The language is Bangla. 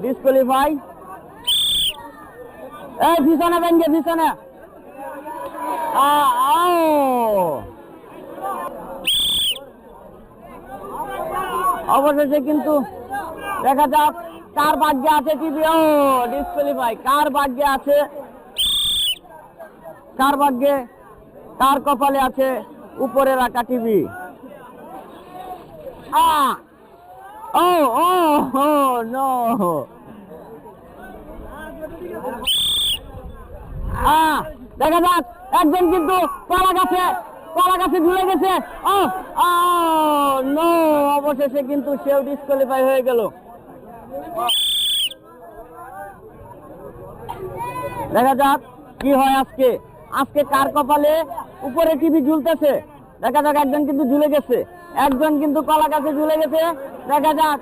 ডিসকোয়ালিফাই। এই পিছনে ভেঙ্গে পিছনে। অবশেষে কিন্তু দেখা যাক কার ভাগ্যে আছে টিভি। ও ডিসকোয়ালিফাই। কার ভাগ্যে আছে, কার ভাগ্যে, কার কপালে আছে উপরে রাখা টিভি। ও ও ও নো। দেখা যাক একজন কিন্তু কলা গাছে ঝুলে গেছে। নো, অবশেষে কিন্তু সেও ডিসকোয়ালিফাই হয়ে গেল। দেখা যাক কি হয় আজকে। আজকে কার কপালে উপরে টিভি ঝুলতেছে। দেখা যাক একজন কিন্তু ঝুলে গেছে, একজন কিন্তু কলা গাছে ঝুলে গেছে। দেখা যাক।